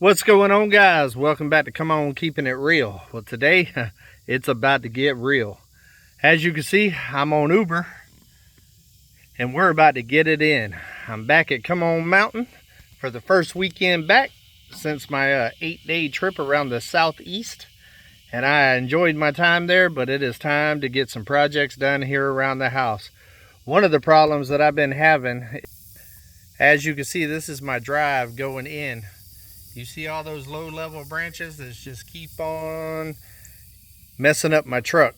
What's going on, guys? Welcome back to Come On Keeping It Real. Well, today it's about to get real. As you can see, I'm on Uber and we're about to get it in. I'm back at Come On Mountain for the first weekend back since my 8-day trip around the southeast, and I enjoyed my time there, but it is time to get some projects done here around the house. One of the problems that I've been having, as you can see, this is my drive going in. You see all those low-level branches that just keep on messing up my truck.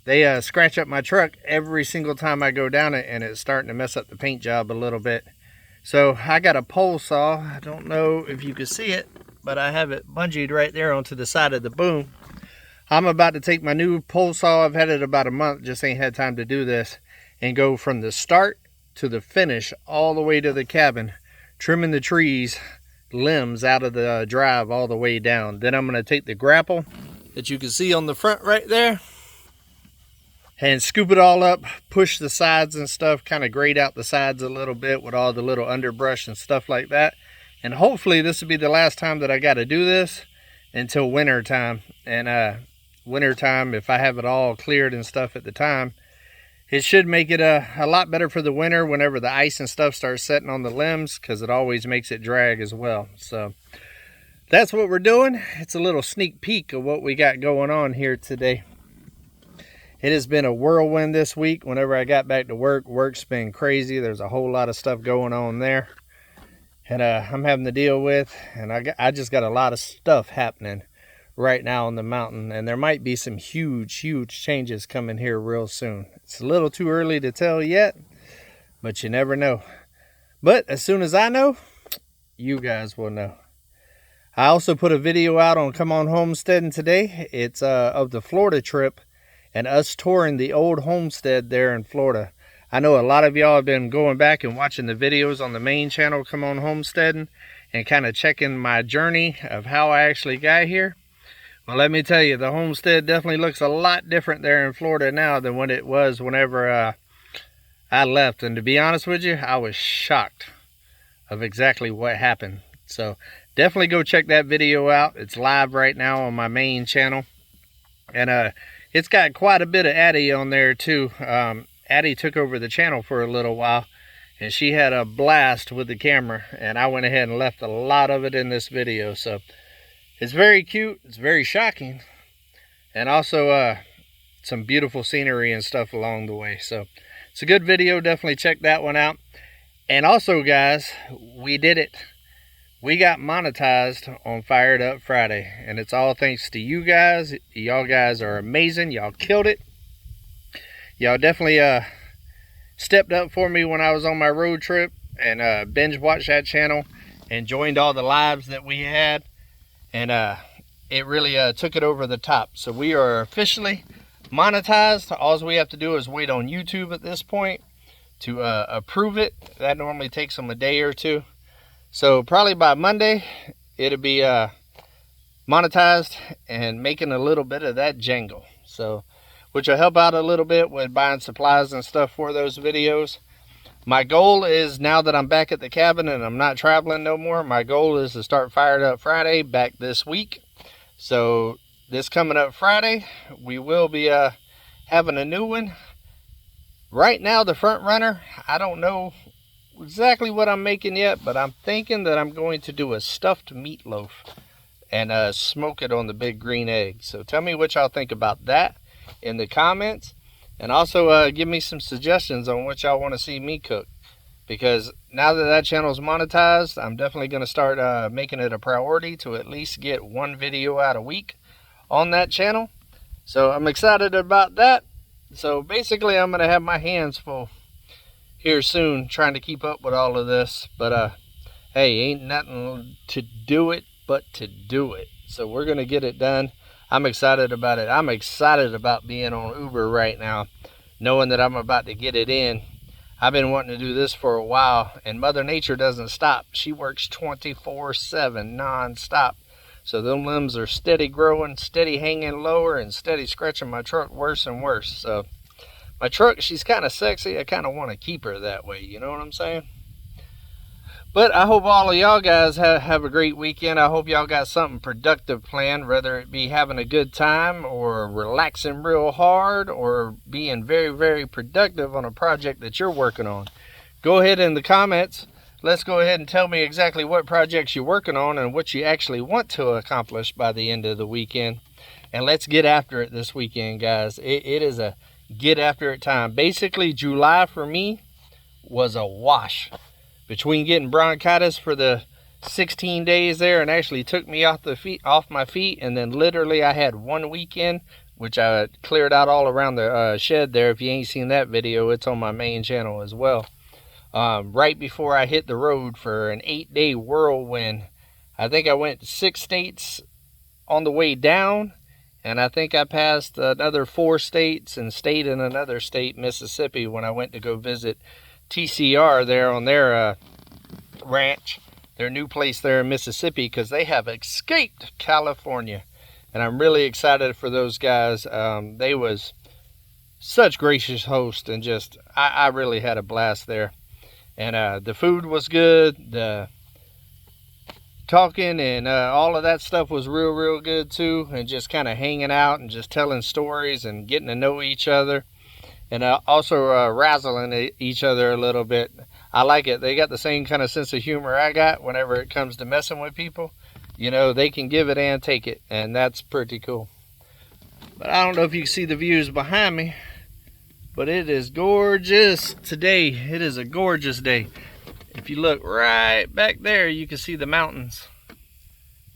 They scratch up my truck every single time I go down it, and it's starting to mess up the paint job a little bit. So I got a pole saw. I don't know if you can see it, but I have it bungeed right there onto the side of the boom. I'm about to take my new pole saw. I've had it about a month, just ain't had time to do this, and go from the start to the finish all the way to the cabin, trimming the trees, limbs out of the drive all the way down. Then I'm going to take the grapple that you can see on the front right there and scoop it all up, push the sides and stuff, kind of grade out the sides a little bit with all the little underbrush and stuff like that. And hopefully this will be the last time that I got to do this until winter time. And winter time, if I have it all cleared and stuff at the time, it should make it a lot better for the winter whenever the ice and stuff starts setting on the limbs, because it always makes it drag as well. So that's what we're doing. It's a little sneak peek of what we got going on here today. It has been a whirlwind this week. Whenever I got back to work, work's been crazy. There's a whole lot of stuff going on there, and I'm having to deal with, and I just got a lot of stuff happening right now on the mountain, and there might be some huge changes coming here real soon. It's a little too early to tell yet, but you never know. But as soon as I know, you guys will know. I also put a video out on Come On Homesteading today. It's of the Florida trip and us touring the old homestead there in Florida. I know a lot of y'all have been going back and watching the videos on the main channel, Come On Homesteading, and kind of checking my journey of how I actually got here. Well, let me tell you, the homestead definitely looks a lot different there in Florida now than what it was whenever I left. And to be honest with you, I was shocked of exactly what happened. So definitely go check that video out. It's live right now on my main channel. And it's got quite a bit of Addie on there too. Addie took over the channel for a little while, and she had a blast with the camera. And I went ahead and left a lot of it in this video. So it's very cute, it's very shocking, and also some beautiful scenery and stuff along the way. So it's a good video, definitely check that one out. And also, guys, we did it. We got monetized on Fired Up Friday, and it's all thanks to you guys. Y'all guys are amazing, y'all killed it. Y'all definitely stepped up for me when I was on my road trip, and binge watched that channel and joined all the lives that we had. And it really took it over the top. So we are officially monetized. All we have to do is wait on YouTube at this point to approve it. That normally takes them a day or two. So probably by Monday, it'll be monetized and making a little bit of that jangle. So, which will help out a little bit with buying supplies and stuff for those videos. My goal is, now that I'm back at the cabin and I'm not traveling no more, my goal is to start Fired Up Friday back this week. So this coming up Friday, we will be having a new one. Right now, the front runner, I don't know exactly what I'm making yet, but I'm thinking that I'm going to do a stuffed meatloaf and smoke it on the big green egg. So tell me what y'all think about that in the comments. And also give me some suggestions on what y'all want to see me cook. Because now that that channel is monetized, I'm definitely going to start making it a priority to at least get one video out a week on that channel. So I'm excited about that. So basically I'm going to have my hands full here soon trying to keep up with all of this. But hey, ain't nothing to do it but to do it. So we're going to get it done. I'm excited about it. I'm excited about being on Uber right now, knowing that I'm about to get it in. I've been wanting to do this for a while, and Mother Nature doesn't stop. She works 24/7 non-stop. So them limbs are steady growing, steady hanging lower, and steady scratching my truck worse and worse. So my truck, she's kind of sexy. I kind of want to keep her that way, you know what I'm saying? But I hope all of y'all guys have a great weekend. I hope y'all got something productive planned, whether it be having a good time or relaxing real hard or being very, very productive on a project that you're working on. Go ahead in the comments. Let's go ahead and tell me exactly what projects you're working on and what you actually want to accomplish by the end of the weekend. And let's get after it this weekend, guys. It is a get after it time. Basically, July for me was a wash. Between getting bronchitis for the 16 days there and actually took me off my feet, and then literally I had one weekend, which I cleared out all around the shed there. If you ain't seen that video, it's on my main channel as well. Right before I hit the road for an 8-day whirlwind. I think I went 6 states on the way down, and I think I passed another 4 states and stayed in another state, Mississippi, when I went to go visit TCR there on their ranch, their new place there in Mississippi, because they have escaped California. And I'm really excited for those guys. They was such gracious hosts, and just I really had a blast there. And the food was good, the talking and all of that stuff was real good too, and just kind of hanging out and just telling stories and getting to know each other. And also razzling each other a little bit. I like it. They got the same kind of sense of humor I got whenever it comes to messing with people. You know, they can give it and take it, and that's pretty cool. But I don't know if you can see the views behind me, but it is gorgeous today. It is a gorgeous day. If you look right back there, you can see the mountains.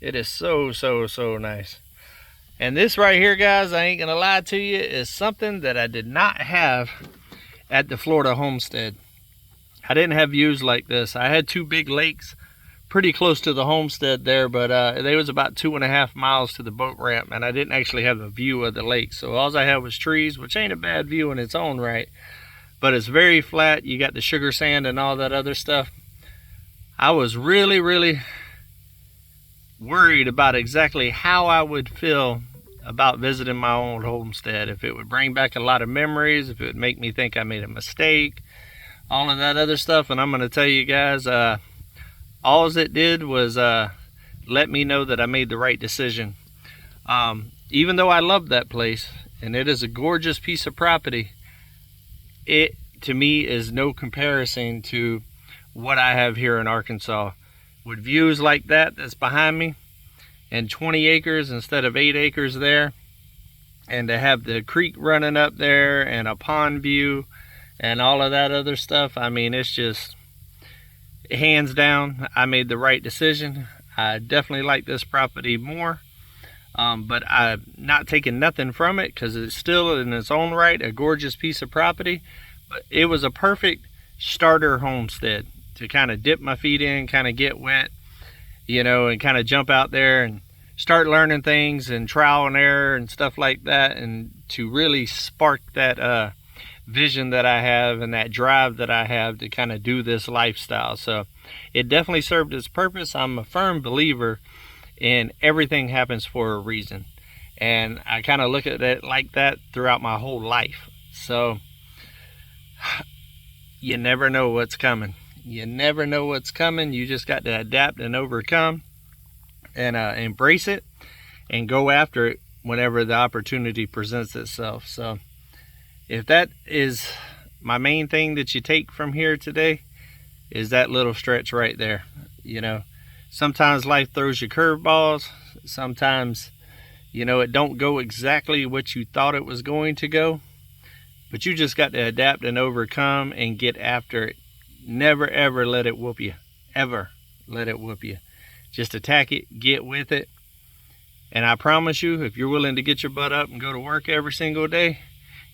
It is so nice. And this right here, guys, I ain't gonna lie to you, is something that I did not have at the Florida homestead. I didn't have views like this. I had 2 big lakes pretty close to the homestead there, but they was about 2.5 miles to the boat ramp, and I didn't actually have a view of the lake. So all I had was trees, which ain't a bad view in its own right, but it's very flat. You got the sugar sand and all that other stuff. I was really worried about exactly how I would feel about visiting my old homestead, if it would bring back a lot of memories, if it would make me think I made a mistake, all of that other stuff. And I'm going to tell you guys, all it did was let me know that I made the right decision. Even though I love that place and it is a gorgeous piece of property, it to me is no comparison to what I have here in Arkansas. With views like that's behind me, and 20 acres instead of 8 acres there, and to have the creek running up there and a pond view and all of that other stuff, I mean, it's just hands down I made the right decision. I definitely like this property more, but I'm not taking nothing from it, because it's still in its own right a gorgeous piece of property. But it was a perfect starter homestead to kind of dip my feet in, kind of get wet, you know, and kind of jump out there and start learning things and trial and error and stuff like that, and to really spark that vision that I have and that drive that I have to kind of do this lifestyle. So it definitely served its purpose. I'm a firm believer in everything happens for a reason, and I kind of look at it like that throughout my whole life. So you never know what's coming. You never know what's coming. You just got to adapt and overcome and embrace it and go after it whenever the opportunity presents itself. So if that is my main thing that you take from here today, is that little stretch right there. You know, sometimes life throws you curveballs. Sometimes, you know, it don't go exactly what you thought it was going to go, but you just got to adapt and overcome and get after it. Never ever let it whoop you. Ever let it whoop you. Just attack it, get with it. And I promise you, if you're willing to get your butt up and go to work every single day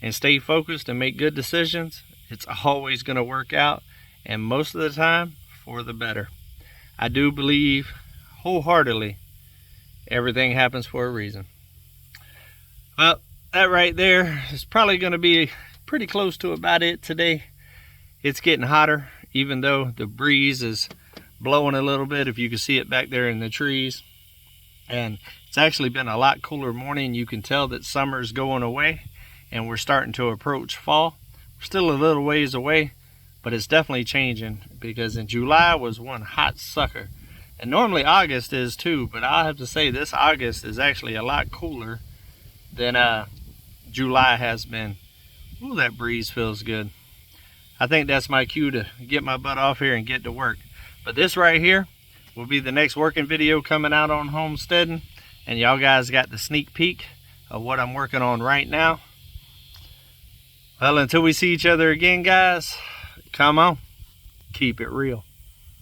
and stay focused and make good decisions, it's always going to work out, and most of the time for the better. I do believe wholeheartedly everything happens for a reason. Well, that right there is probably going to be pretty close to about it today. It's getting hotter, even though the breeze is blowing a little bit, if you can see it back there in the trees. And it's actually been a lot cooler morning. You can tell that summer's going away and we're starting to approach fall. We're still a little ways away, but it's definitely changing, because in July was one hot sucker. And normally August is too, but I'll have to say this August is actually a lot cooler than July has been. Ooh, that breeze feels good. I think that's my cue to get my butt off here and get to work. But this right here will be the next working video coming out on homesteading. And y'all guys got the sneak peek of what I'm working on right now. Well, until we see each other again, guys, come on, keep it real.